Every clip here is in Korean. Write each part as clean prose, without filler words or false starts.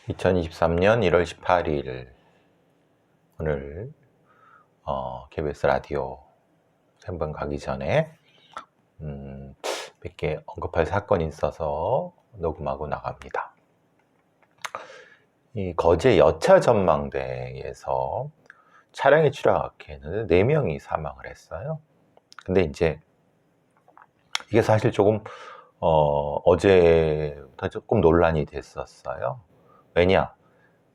2023년 1월 18일 오늘 KBS 라디오 생방 가기 전에 몇 개 언급할 사건이 있어서 녹음하고 나갑니다. 이 거제 여차 전망대에서 차량이 추락했는데 4명이 사망을 했어요. 근데 이제 이게 사실 조금 어제부터 조금 논란이 됐었어요. 왜냐?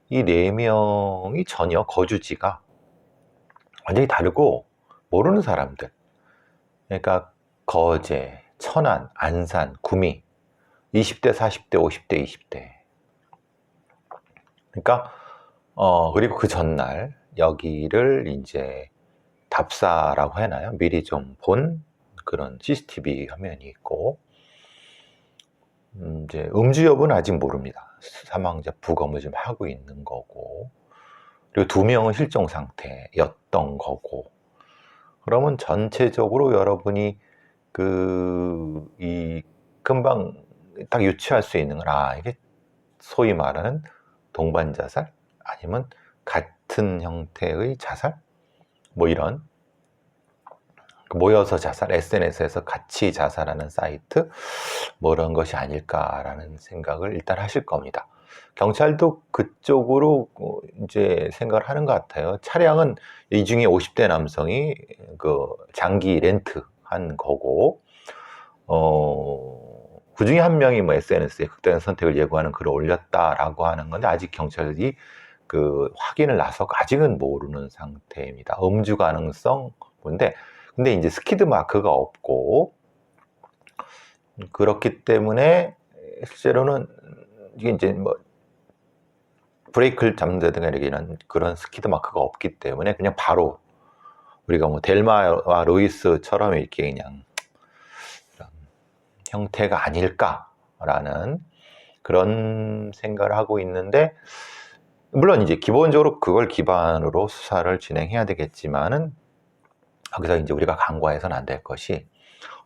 이 4명이 전혀 거주지가 완전히 다르고 모르는 사람들. 그러니까 거제, 천안, 안산, 구미 20대, 40대, 50대, 20대. 그러니까 그리고 그 전날 여기를 이제 답사라고 해나요? 미리 좀 본 그런 CCTV 화면이 있고 이제 음주 여부는 아직 모릅니다. 사망자 부검을 좀 하고 있는 거고, 그리고 2명은 실종 상태였던 거고. 그러면 전체적으로 여러분이 이 금방 딱 유추할 수 있는 건, 이게 소위 말하는 동반 자살 아니면 같은 형태의 자살, 뭐 이런 모여서 자살, SNS에서 같이 자살하는 사이트, 뭐 이런 것이 아닐까라는 생각을 일단 하실 겁니다. 경찰도 그쪽으로 이제 생각을 하는 것 같아요. 차량은 이 중에 50대 남성이 그 장기 렌트한 거고, 그 중에 한 명이 뭐 SNS에 극단의 선택을 예고하는 글을 올렸다라고 하는 건데, 아직 경찰이 그 확인을 나서 아직은 모르는 상태입니다. 음주 가능성 뭔데, 근데 이제 스키드 마크가 없고, 그렇기 때문에 실제로는 이게 이제 뭐 브레이크를 잡는다든가 이런 그런 스키드 마크가 없기 때문에 그냥 바로 우리가 뭐 델마와 루이스처럼 이렇게 그냥 형태가 아닐까라는 그런 생각을 하고 있는데, 물론 이제 기본적으로 그걸 기반으로 수사를 진행해야 되겠지만은 거기서 이제 우리가 간과해서는 안 될 것이,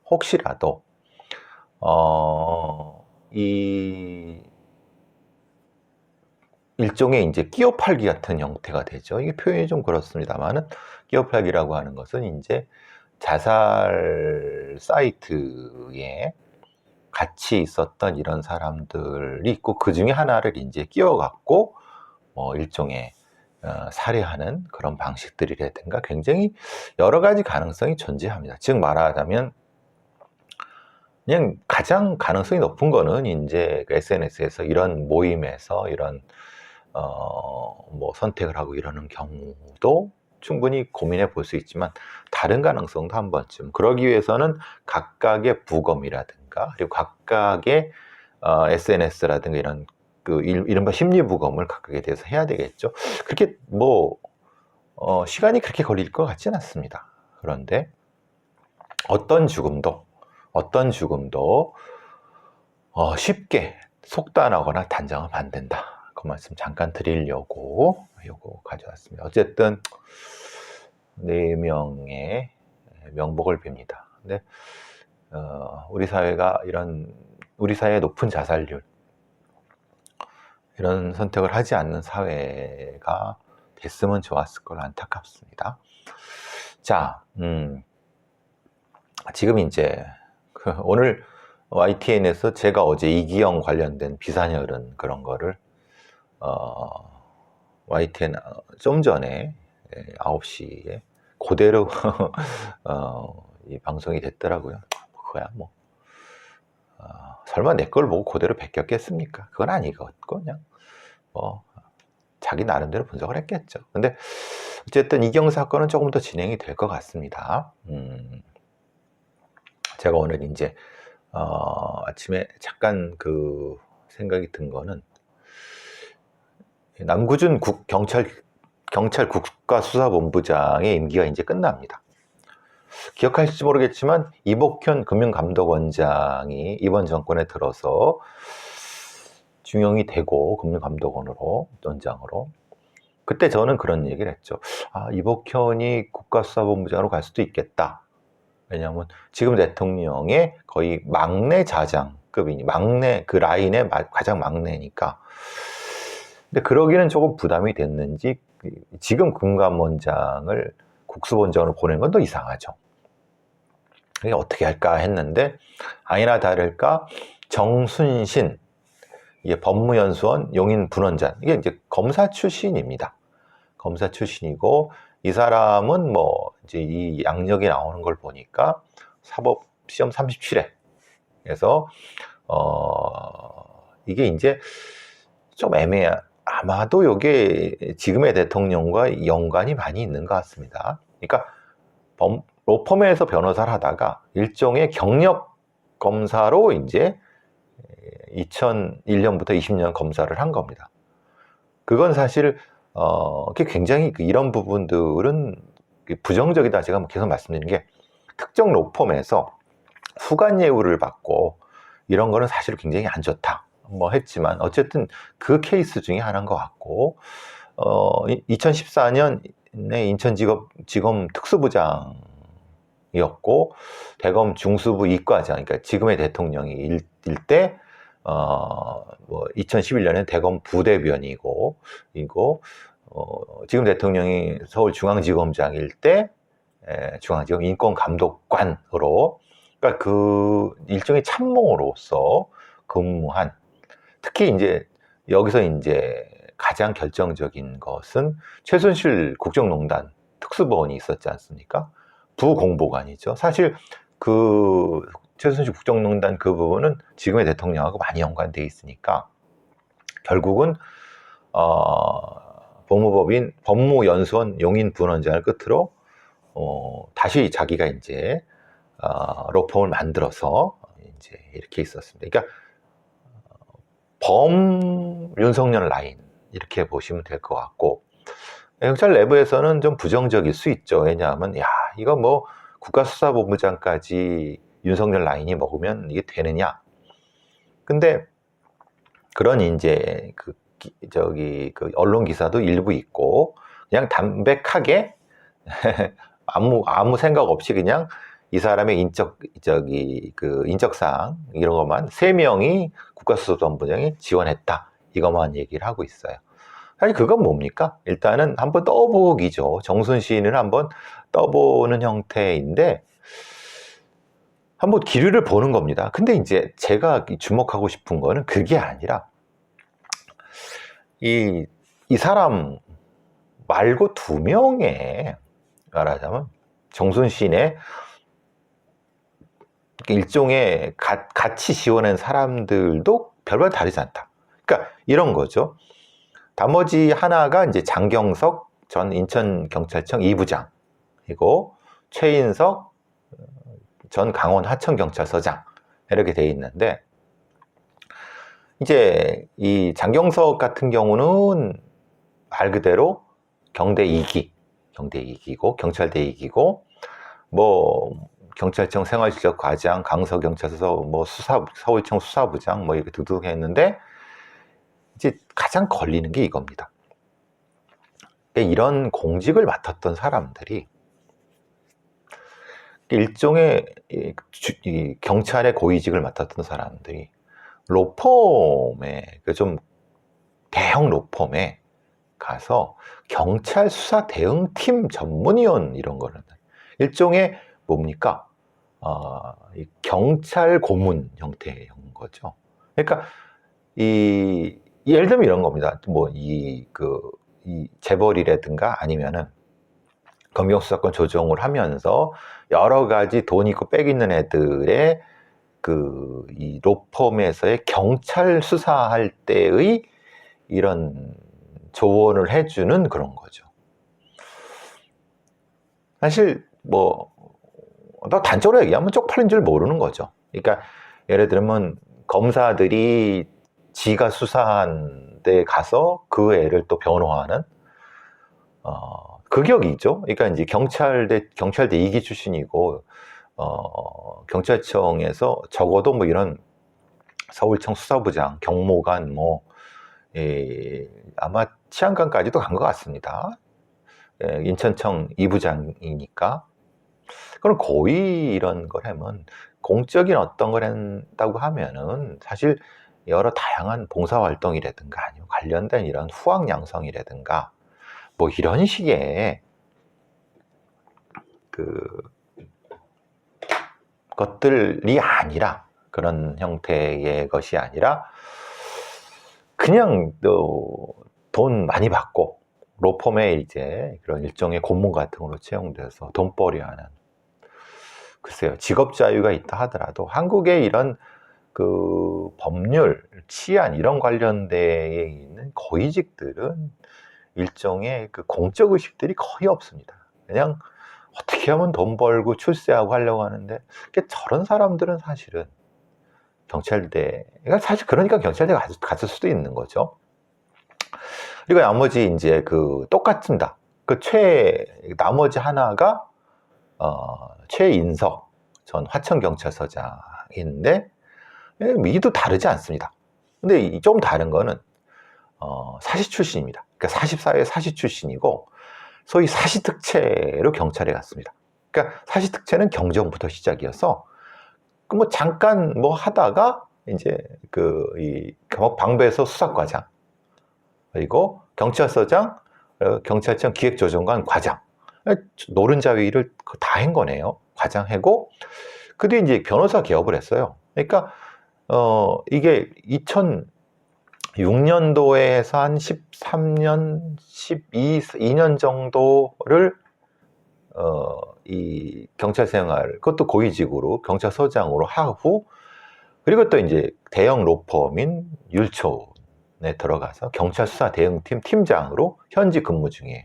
혹시라도 이 일종의 이제 끼어 팔기 같은 형태가 되죠. 이게 표현이 좀 그렇습니다만은, 끼어 팔기라고 하는 것은 이제 자살 사이트에 같이 있었던 이런 사람들이 있고, 그 중에 하나를 이제 끼워 갖고 일종의 살해하는 그런 방식들이라든가 굉장히 여러 가지 가능성이 존재합니다. 즉 말하자면 그냥 가장 가능성이 높은 거는 이제 SNS에서 이런 모임에서 이런 뭐 선택을 하고 이러는 경우도 충분히 고민해 볼 수 있지만, 다른 가능성도 한 번쯤, 그러기 위해서는 각각의 부검이라든가 그리고 각각의 SNS라든가 이런 이른바 심리부검을 각각에 대해서 해야 되겠죠. 그렇게 뭐 시간이 그렇게 걸릴 것 같지는 않습니다. 그런데 어떤 죽음도 쉽게 속단하거나 단정하면 안 된다. 그 말씀 잠깐 드리려고 요거 가져왔습니다. 어쨌든 4명의 명복을 빕니다. 근데 우리 사회의 높은 자살률, 이런 선택을 하지 않는 사회가 됐으면 좋았을 걸 안타깝습니다. 자, 지금 이제 오늘 YTN에서 제가 어제 이기영 관련된 비산혈은 그런 거를 YTN 좀 전에 9시에 그대로 이 방송이 됐더라고요. 그거야 뭐 설마 내 걸 보고 그대로 베꼈겠습니까? 그건 아니겠고, 그냥 뭐 자기 나름대로 분석을 했겠죠. 근데 어쨌든 이경 사건은 조금 더 진행이 될 것 같습니다. 제가 오늘 이제 아침에 잠깐 그 생각이 든 거는, 남구준 경찰 국가수사본부장의 임기가 이제 끝납니다. 기억하실지 모르겠지만 이복현 금융감독원장이 이번 정권에 들어서 중용이 되고, 금융감독원장으로, 그때 저는 그런 얘기를 했죠. 이복현이 국가수사본부장으로 갈 수도 있겠다. 왜냐하면 지금 대통령의 거의 막내 자장급이니, 막내 그 라인의 가장 막내니까 근데 그러기는 조금 부담이 됐는지 지금 금감원장을 국수본장으로 보낸 건 또 이상하죠. 이게 어떻게 할까 했는데 아니나 다를까 정순신 이게 법무연수원 용인분원장 이게 이제 검사 출신입니다. 검사 출신이고 이 사람은 뭐 이제 이 양력이 나오는 걸 보니까 사법 시험 37회 그래서 이게 이제 좀 애매해. 아마도 이게 지금의 대통령과 연관이 많이 있는 것 같습니다. 그러니까 로펌에서 변호사를 하다가 일종의 경력 검사로 이제 2001년부터 20년 검사를 한 겁니다. 그건 사실 굉장히 이런 부분들은 부정적이다 제가 계속 말씀드리는 게 특정 로펌에서 후관 예우를 받고 이런 거는 사실 굉장히 안 좋다. 뭐 했지만 어쨌든 그 케이스 중에 하나인 것 같고 2014년에 인천지검 특수부장이었고 대검 중수부 이과장 그러니까 지금의 대통령이 일때 뭐 2011년에 대검 부대변이고 지금 대통령이 서울중앙지검장일 때 중앙지검 인권감독관으로 그러니까 그 일종의 참모로서 근무한 특히 이제 여기서 이제 가장 결정적인 것은 최순실 국정농단 특수본이 있었지 않습니까? 부공보관이죠. 사실 그 최순실 국정농단 그 부분은 지금의 대통령하고 많이 연관돼 있으니까 결국은 법무법인 법무연수원 용인분원장을 끝으로 다시 자기가 이제 로펌을 만들어서 이제 이렇게 있었습니다. 그러니까 윤석열 라인 이렇게 보시면 될 것 같고 경찰 내부에서는 좀 부정적일 수 있죠. 왜냐하면 야 이거 뭐 국가수사본부장까지 윤석열 라인이 먹으면 이게 되느냐? 근데 그런 이제 그 언론 기사도 일부 있고 그냥 담백하게 아무 생각 없이 그냥 이 사람의 인적사항 이런 것만 3명이 국가수사본부장이 지원했다 이것만 얘기를 하고 있어요. 사실 그건 뭡니까? 일단은 한번 떠보기죠. 정순신을 한번 떠보는 형태인데 한번 기류를 보는 겁니다. 근데 이제 제가 주목하고 싶은 거는 그게 아니라 이 사람 말고 2명의 말하자면 정순신의 일종의 같이 지원한 사람들도 별반 다르지 않다. 그러니까 이런 거죠. 나머지 하나가 이제 장경석 전 인천경찰청 2부장이고 최인석 전 강원 하천경찰서장 이렇게 돼 있는데 이제 이 장경석 같은 경우는 말 그대로 경대 2기고 경찰대 2기고 뭐 경찰청 생활실력 과장, 강서경찰서 뭐 서울청 수사부장 뭐 이렇게 두둑 했는데 이제 가장 걸리는 게 이겁니다. 이런 공직을 맡았던 사람들이 일종의 경찰의 고위직을 맡았던 사람들이 로펌에 좀 대형 로펌에 가서 경찰 수사 대응팀 전문위원 이런 거는 일종의 뭡니까? 경찰 고문 형태의 거죠. 그러니까 예를 들면 이런 겁니다. 뭐 이 재벌이라든가 아니면은 검경수사권 조정을 하면서 여러 가지 돈 있고 빽 있는 애들의 이 로펌에서의 경찰 수사할 때의 이런 조언을 해주는 그런 거죠. 사실 뭐 단적으로 얘기하면 쪽팔린 줄 모르는 거죠. 그러니까 예를 들면 검사들이 지가 수사한 데 가서 그 애를 또 변호하는 극역이죠. 그러니까 이제 경찰대 2기 출신이고 경찰청에서 적어도 뭐 이런 서울청 수사부장, 경무관 아마 치안관까지도 간 것 같습니다. 인천청 2부장이니까. 그럼 고위 이런 걸 하면 공적인 어떤 걸 한다고 하면은 사실 여러 다양한 봉사활동이라든가 아니면 관련된 이런 후학 양성이라든가 뭐 이런 식의 것들이 아니라, 그런 형태의 것이 아니라 그냥 돈 많이 받고 로펌에 이제 그런 일종의 고문 같은 걸로 채용돼서 돈벌이 하는, 글쎄요, 직업 자유가 있다 하더라도 한국의 이런 법률, 치안 이런 관련되어 있는 고위직들은 일종의 공적 의식들이 거의 없습니다. 그냥 어떻게 하면 돈 벌고 출세하고 하려고 하는데, 저런 사람들은 사실은 경찰대가 사실, 그러니까 경찰대 갔을 수도 있는 거죠. 그리고 나머지 이제 똑같습니다. 나머지 하나가 최인석 전 화천경찰서장인데, 이도 다르지 않습니다. 근데 좀 다른 거는 사시 출신입니다. 그러니까 44회 사시 출신이고, 소위 사시특채로 경찰에 갔습니다. 그러니까 사시특채는 경정부터 시작이어서 뭐 잠깐 뭐 하다가 이제 이 방배서 수사과장, 그리고 경찰서장, 경찰청 기획조정관 과장, 노른자 위를 다 한 거네요. 과장하고, 그 뒤에 이제 변호사 개업을 했어요. 그러니까 이게 2006년도에 해서 한 13년, 2년 정도를 이 경찰 생활, 그것도 고위직으로 경찰서장으로 하고, 그리고 또 이제 대형 로펌인 율촌에 들어가서 경찰 수사 대응팀 팀장으로 현지 근무 중이에요.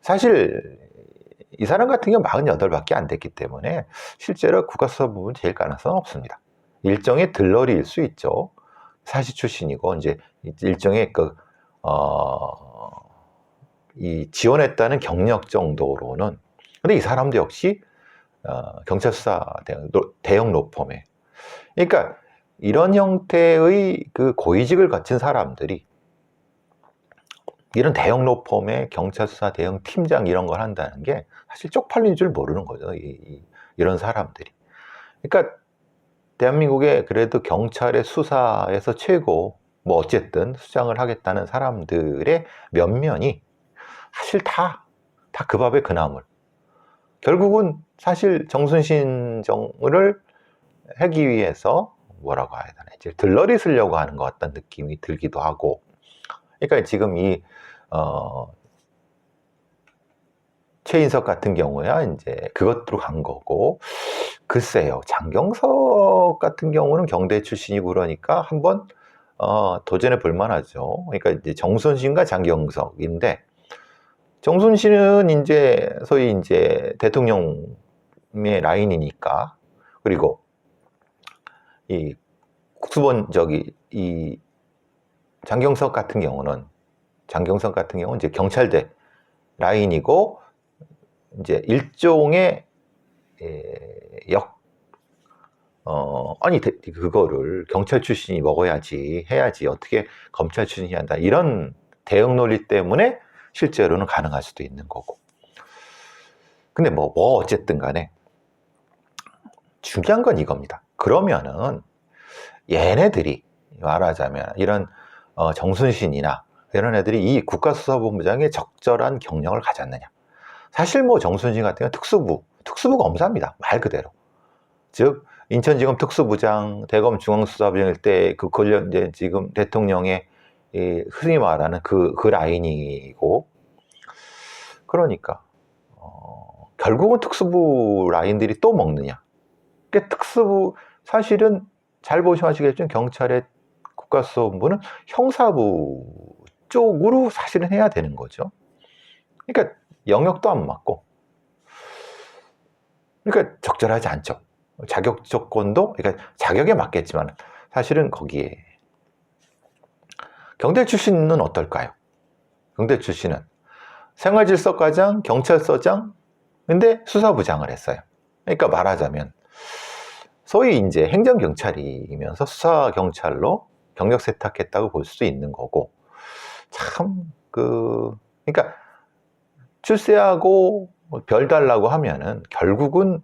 사실 이 사람 같은 경우 48밖에 안 됐기 때문에 실제로 국가수사부는 제일 가능성은 없습니다. 일종의 들러리일 수 있죠. 사시 출신이고 이제 일종의 이 지원했다는 경력 정도로는. 근데 이 사람도 역시 경찰 수사 대형 로펌에, 그러니까 이런 형태의 고위직을 거친 사람들이 이런 대형 로펌의 경찰 수사 대형 팀장 이런 걸 한다는 게 사실 쪽팔린 줄 모르는 거죠. 이런 사람들이. 그러니까 대한민국에 그래도 경찰의 수사에서 최고, 뭐 어쨌든 수장을 하겠다는 사람들의 면면이 사실 다 그 밥의 그 나물. 결국은 사실 정순신정을 하기 위해서 뭐라고 해야 되나, 이제 들러리 쓰려고 하는 것 같다는 느낌이 들기도 하고. 그러니까 지금 이 최인석 같은 경우야 이제 그것으로 간 거고, 글쎄요, 장경석 같은 경우는 경대 출신이고 그러니까 한번 도전해 볼 만하죠. 그러니까 이제 정순신과 장경석인데, 정순신은 이제 소위 이제 대통령의 라인이니까, 그리고 이 국수본 이 장경석 같은 경우는 이제 경찰대 라인이고, 이제 일종의 아니 그거를 경찰 출신이 먹어야지, 해야지, 어떻게 검찰 출신이 한다, 이런 대응 논리 때문에 실제로는 가능할 수도 있는 거고. 근데 뭐 어쨌든 간에 중요한 건 이겁니다. 그러면은 얘네들이 말하자면 이런 정순신이나 이런 애들이 이 국가수사본부장의 적절한 경력을 가졌느냐. 사실 뭐 정순신 같은 경우는 특수부 검사입니다. 말 그대로. 즉 인천지검 특수부장, 대검 중앙수사부장일 때 권력, 이제 지금 대통령의 흔히 말하는 그 라인이고, 그러니까 결국은 특수부 라인들이 또 먹느냐. 그러니까 특수부, 사실은 잘 보시면 경찰의 국가수사본부는 형사부 쪽으로 사실은 해야 되는 거죠. 그러니까 영역도 안 맞고, 그러니까 적절하지 않죠. 자격 조건도, 그러니까 자격에 맞겠지만 사실은 거기에 경대 출신은 어떨까요? 경대 출신은 생활질서과장, 경찰서장, 근데 수사부장을 했어요. 그러니까 말하자면 소위 이제 행정경찰이면서 수사경찰로 경력 세탁했다고 볼 수도 있는 거고, 참 그러니까 출세하고 별 달라고 하면은 결국은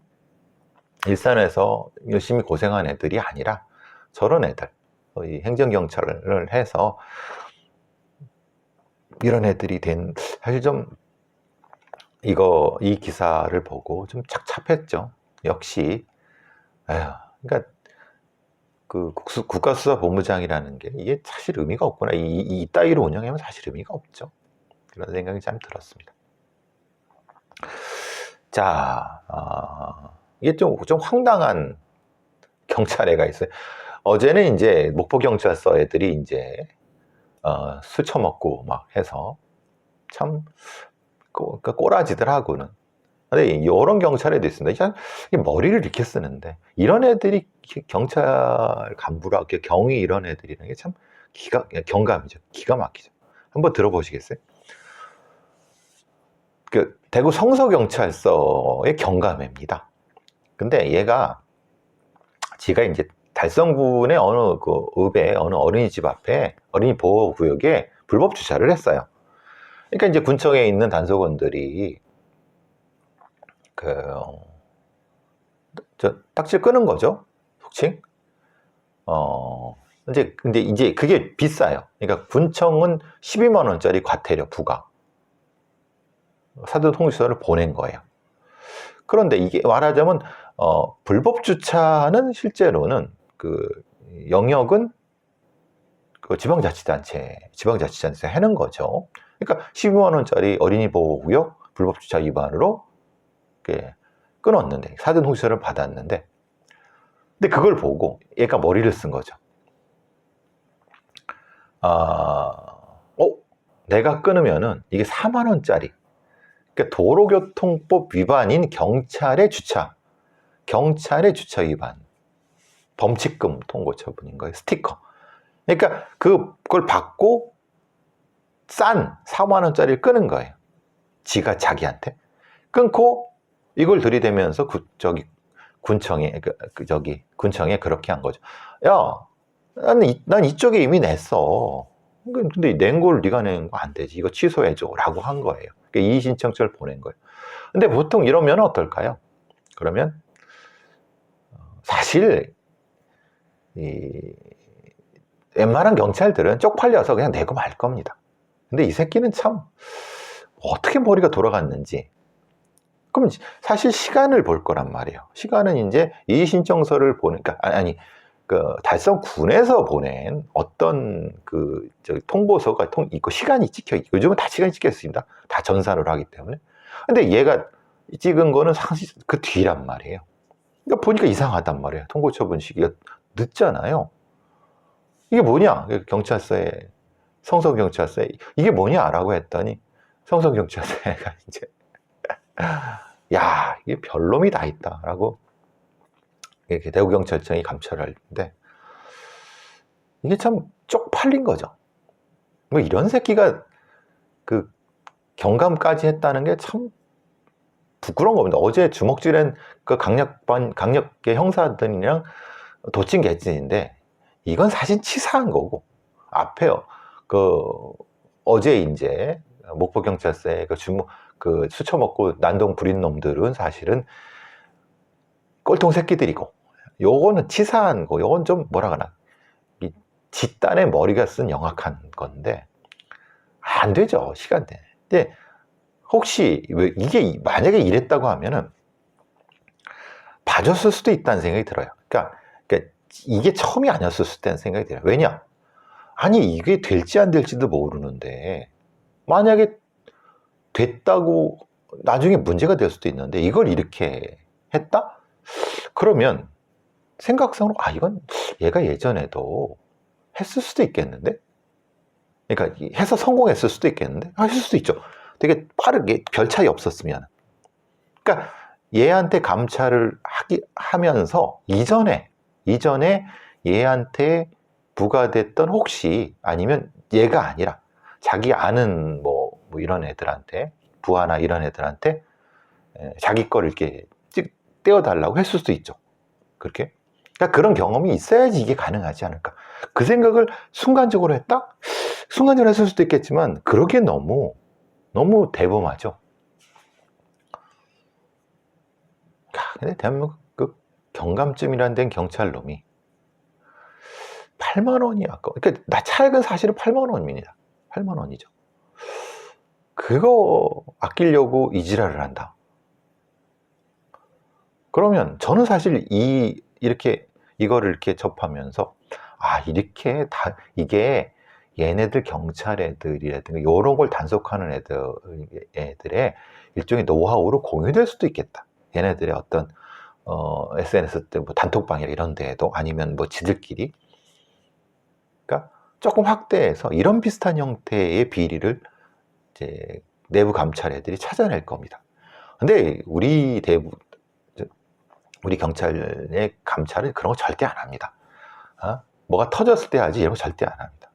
일선에서 열심히 고생한 애들이 아니라 저런 애들, 거의 행정경찰을 해서 이런 애들이 사실 좀 이 기사를 보고 좀 착잡했죠. 역시 에휴, 그러니까 그 국가수사본부장이라는 게 이게 사실 의미가 없구나. 이 따위로 운영하면 사실 의미가 없죠. 그런 생각이 참 들었습니다. 자, 이게 좀 황당한 경찰애가 있어요. 어제는 이제 목포경찰서 애들이 이제 술 처먹고 막 해서 참 꼬라지들 하고는. 근데 이런 경찰애도 있습니다. 머리를 이렇게 쓰는데 이런 애들이 경찰 간부라 경위 이런 애들이라는 게 참 경감이죠. 기가 막히죠. 한번 들어보시겠어요? 그 대구 성서경찰서의 경감입니다. 근데 얘가 지가 이제 달성군의 어느 그 읍에 어느 어린이집 앞에 어린이 보호구역에 불법 주차를 했어요. 그러니까 이제 군청에 있는 단속원들이 저 딱지를 끄는 거죠. 속칭. 근데 이제 그게 비싸요. 그러니까 군청은 12만 원짜리 과태료 부과. 사전 통지서를 보낸 거예요. 그런데 이게 말하자면 불법 주차는 실제로는 그 영역은 그 지방자치단체 하는 거죠. 그러니까 12만 원짜리 어린이 보호구역 불법 주차 위반으로 끊었는데 사전 통지서를 받았는데, 근데 그걸 보고 얘가 머리를 쓴 거죠. 내가 끊으면은 이게 4만 원짜리. 그러니까 도로교통법 위반인 경찰의 주차 위반, 범칙금 통고 처분인 거예요. 스티커. 그러니까 그걸 받고 싼 4만 원짜리를 끄는 거예요. 지가 자기한테 끊고 이걸 들이대면서 군청에 그렇게 한 거죠. 야, 난 이쪽에 이미 냈어. 근데 낸 걸 네가 낸 거 안 되지. 이거 취소해줘라고 한 거예요. 그러니까 이의 신청서를 보낸 거예요. 근데 보통 이러면 어떨까요? 그러면 사실 웬만한 경찰들은 쪽팔려서 그냥 내고 말 겁니다. 근데 이 새끼는 참 어떻게 머리가 돌아갔는지. 그럼 사실 시간을 볼 거란 말이에요. 시간은 이제 이의 신청서를 보니까 그 달성군에서 보낸 어떤 통보서가 이거 시간이 찍혀, 요즘은 다 시간이 찍혀 있습니다. 다 전산으로 하기 때문에. 근데 얘가 찍은 거는 사실 그 뒤란 말이에요. 그러니까 보니까 이상하단 말이에요. 통보 처분 시기가 늦잖아요. 이게 뭐냐? 성서경찰서에 이게 뭐냐라고 했더니 성서경찰서가 이제 야, 이게 별놈이 다 있다라고 이렇게 대구경찰청이 감찰을 했는데, 이게 참 쪽팔린 거죠. 뭐 이런 새끼가 그 경감까지 했다는 게 참 부끄러운 겁니다. 어제 주먹질한 그 강력계 형사들이랑 도친 개찐인데 이건 사실 치사한 거고, 앞에요. 어제 이제 목포경찰서에 수쳐 먹고 난동 부린 놈들은 사실은 꼴통 새끼들이고, 요거는 치사한 거, 요건 좀 뭐라거나 집단의 머리가 쓴 영악한 건데 안 되죠. 시간 내에. 근데 혹시 이게 만약에 이랬다고 하면은 봐줬을 수도 있다는 생각이 들어요. 그러니까 이게 처음이 아니었을 수도 있다는 생각이 들어요. 왜냐? 아니 이게 될지 안 될지도 모르는데 만약에 됐다고 나중에 문제가 될 수도 있는데 이걸 이렇게 했다? 그러면 생각상으로 이건 얘가 예전에도 했을 수도 있겠는데? 그러니까 해서 성공했을 수도 있겠는데? 했을 수도 있죠. 되게 빠르게 별 차이 없었으면. 그러니까 얘한테 감찰을 하면서 이전에 얘한테 부과됐던, 혹시 아니면 얘가 아니라 자기 아는 뭐 이런 애들한테, 부하나 이런 애들한테 자기 거를 이렇게 떼어달라고 했을 수도 있죠. 그렇게. 그러니까 그런 경험이 있어야지 이게 가능하지 않을까. 그 생각을 순간적으로 했다? 순간적으로 했을 수도 있겠지만 그러기에 너무 대범하죠. 근데 대한민국 그 경감쯤이라는 데는 경찰놈이 8만 원이 아까워. 그러니까 차액은 사실은 8만 원입니다. 8만 원이죠. 그거 아끼려고 이 지랄을 한다. 그러면 저는 사실 이거를 이렇게 접하면서, 이렇게 이게 얘네들 경찰 애들이라든가 이런 걸 단속하는 애들의 일종의 노하우로 공유될 수도 있겠다. 얘네들의 어떤 SNS 때 뭐 단톡방이나 이런 데에도, 아니면 뭐 지들끼리, 그러니까 조금 확대해서 이런 비슷한 형태의 비리를 이제 내부 감찰 애들이 찾아낼 겁니다. 근데 우리 경찰의 감찰은 그런 거 절대 안 합니다. 뭐가 터졌을 때 하지 이런 거 절대 안 합니다.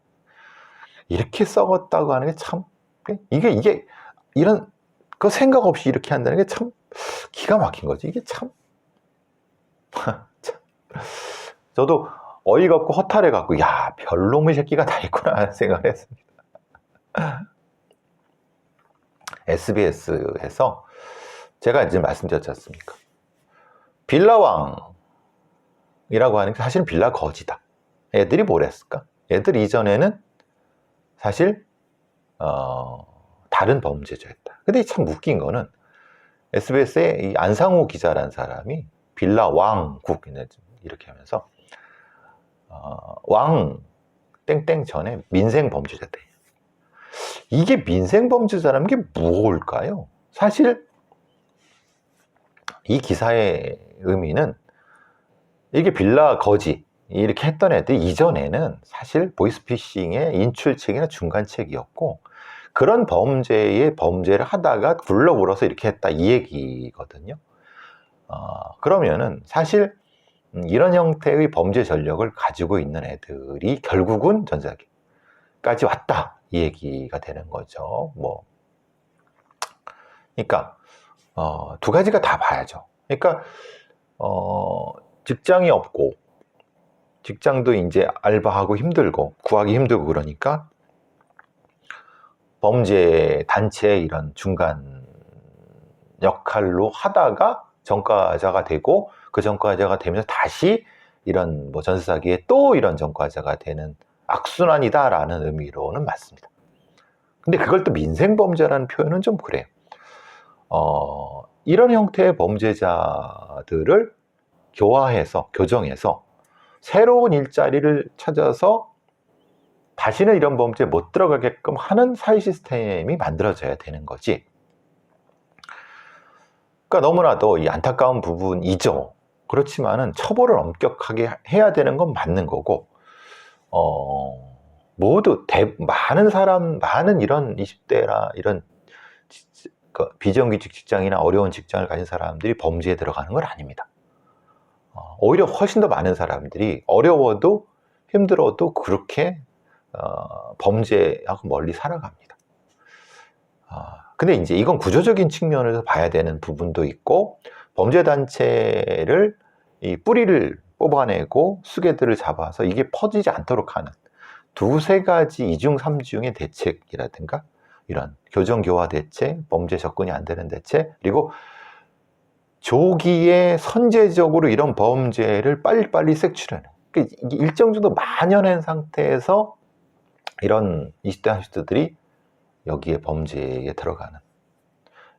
이렇게 썩었다고 하는 게 참, 이게 이런 그 생각 없이 이렇게 한다는 게 참 기가 막힌 거지. 이게 참 저도 어이가 없고 허탈해 갖고, 야, 별놈의 새끼가 다 있구나 하는 생각을 했습니다. SBS에서 제가 이제 말씀드렸지 않습니까? 빌라왕이라고 하는 게 사실은 빌라 거지다. 애들이 뭘 했을까? 애들 이전에는 사실 다른 범죄자였다. 근데 참 웃긴 거는 SBS의 이 안상호 기자라는 사람이 빌라왕국 이렇게 하면서 왕 땡땡 전에 민생범죄자다. 이게 민생범죄자라는 게 뭘까요? 사실 이 기사의 의미는, 이게 빌라 거지 이렇게 했던 애들이 이전에는 사실 보이스피싱의 인출책이나 중간책이었고, 그런 범죄를 하다가 굴러물어서 이렇게 했다, 이 얘기거든요. 그러면은 사실 이런 형태의 범죄 전력을 가지고 있는 애들이 결국은 전자기까지 왔다, 이 얘기가 되는 거죠. 그러니까 두 가지가 다 봐야죠. 그러니까 직장이 없고, 직장도 이제 알바하고 힘들고 구하기 힘들고, 그러니까 범죄 단체의 이런 중간 역할로 하다가 전과자가 되고, 그 전과자가 되면서 다시 이런 뭐 전세사기에 또 이런 전과자가 되는 악순환이다라는 의미로는 맞습니다. 근데 그걸 또 민생범죄라는 표현은 좀 그래요. 이런 형태의 범죄자들을 교정해서 새로운 일자리를 찾아서 다시는 이런 범죄에 못 들어가게끔 하는 사회 시스템이 만들어져야 되는 거지. 그러니까 너무나도 이 안타까운 부분이죠. 그렇지만은 처벌을 엄격하게 해야 되는 건 맞는 거고, 모두 많은 이런 20대나 이런 비정규직 직장이나 어려운 직장을 가진 사람들이 범죄에 들어가는 건 아닙니다. 오히려 훨씬 더 많은 사람들이 어려워도 힘들어도 그렇게 범죄하고 멀리 살아갑니다. 근데 이제 이건 구조적인 측면에서 봐야 되는 부분도 있고, 범죄단체를 이 뿌리를 뽑아내고 수개들을 잡아서 이게 퍼지지 않도록 하는 두세 가지 이중 삼중의 대책이라든가, 이런 교정교화 대책, 범죄 접근이 안 되는 대책, 그리고 조기에 선제적으로 이런 범죄를 빨리빨리 색출하는, 그러니까 일정 정도 만연한 상태에서 이런 20대 30대들이 여기에 범죄에 들어가는,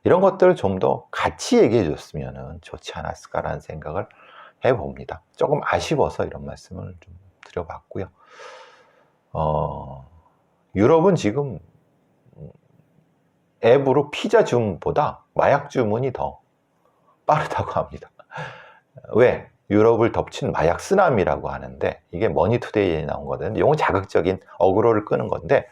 이런 것들을 좀 더 같이 얘기해 줬으면 좋지 않았을까라는 생각을 해봅니다. 조금 아쉬워서 이런 말씀을 좀 드려봤고요. 유럽은 지금 앱으로 피자 주문보다 마약 주문이 더 빠르다고 합니다. 왜? 유럽을 덮친 마약 쓰나미라고 하는데, 이게 머니투데이에 나온 거거든요. 이건 자극적인 어그로를 끄는 건데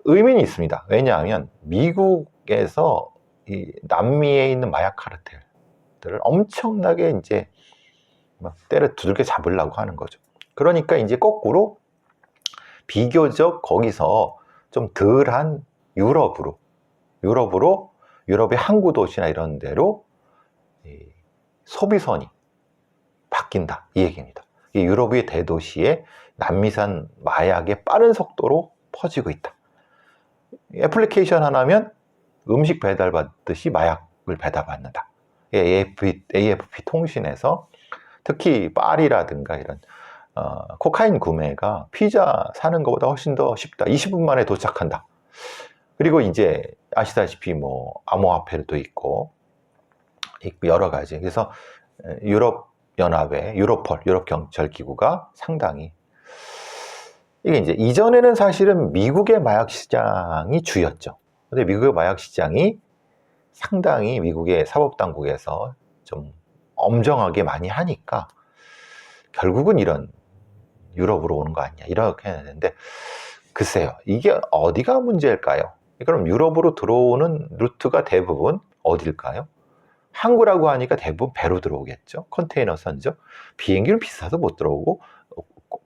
의미는 있습니다. 왜냐하면 미국에서 이 남미에 있는 마약 카르텔들을 엄청나게 이제 막 때려 두들겨 잡으려고 하는 거죠. 그러니까 이제 거꾸로 비교적 거기서 좀 덜한 유럽의 항구 도시나 이런 데로 소비선이 바뀐다, 이 얘기입니다. 이 유럽의 대도시에 남미산 마약이 빠른 속도로 퍼지고 있다. 애플리케이션 하나면 음식 배달받듯이 마약을 배달받는다. AFP 통신에서 특히 파리라든가 이런 코카인 구매가 피자 사는 것보다 훨씬 더 쉽다. 20분 만에 도착한다. 그리고 이제 아시다시피 뭐 암호화폐도 있고 여러 가지. 그래서 유럽 연합의 유로폴, 유럽 경찰 기구가 상당히 이게 이제 이전에는 사실은 미국의 마약 시장이 주였죠. 근데 미국의 마약 시장이 상당히 미국의 사법 당국에서 좀 엄정하게 많이 하니까 결국은 이런 유럽으로 오는 거 아니냐 이렇게 했는데 글쎄요, 이게 어디가 문제일까요? 그럼 유럽으로 들어오는 루트가 대부분 어딜까요? 항구라고 하니까 대부분 배로 들어오겠죠. 컨테이너 선죠. 비행기는 비싸도 못 들어오고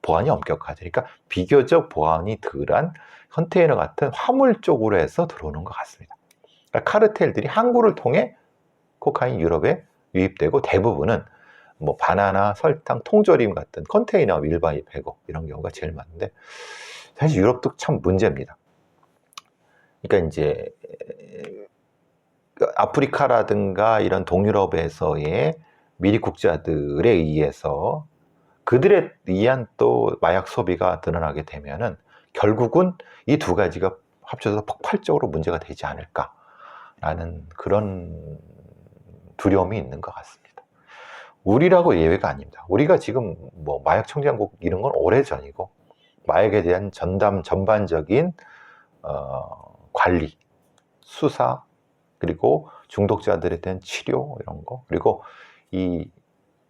보안이 엄격하죠. 그러니까 비교적 보안이 덜한 컨테이너 같은 화물 쪽으로 해서 들어오는 것 같습니다. 그러니까 카르텔들이 항구를 통해 코카인 유럽에 유입되고 대부분은 뭐 바나나, 설탕, 통조림 같은 컨테이너 일반이 배고 이런 경우가 제일 많은데 사실 유럽도 참 문제입니다. 그러니까 이제 아프리카라든가 이런 동유럽에서의 미리 국자들에 의해서 그들에 의한 또 마약 소비가 드러나게 되면은 결국은 이 두 가지가 합쳐서 폭발적으로 문제가 되지 않을까라는 그런 두려움이 있는 것 같습니다. 우리라고 예외가 아닙니다. 우리가 지금 뭐 마약 청정국 이런 건 오래전이고 마약에 대한 전반적인 관리, 수사, 그리고 중독자들에 대한 치료 이런 거, 그리고 이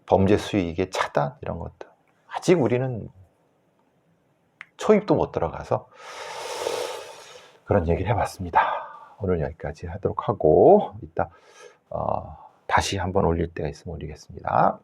범죄 수익의 차단 이런 것들 아직 우리는 초입도 못 들어가서 그런 얘기를 해봤습니다. 오늘 여기까지 하도록 하고 이따 다시 한번 올릴 때가 있으면 올리겠습니다.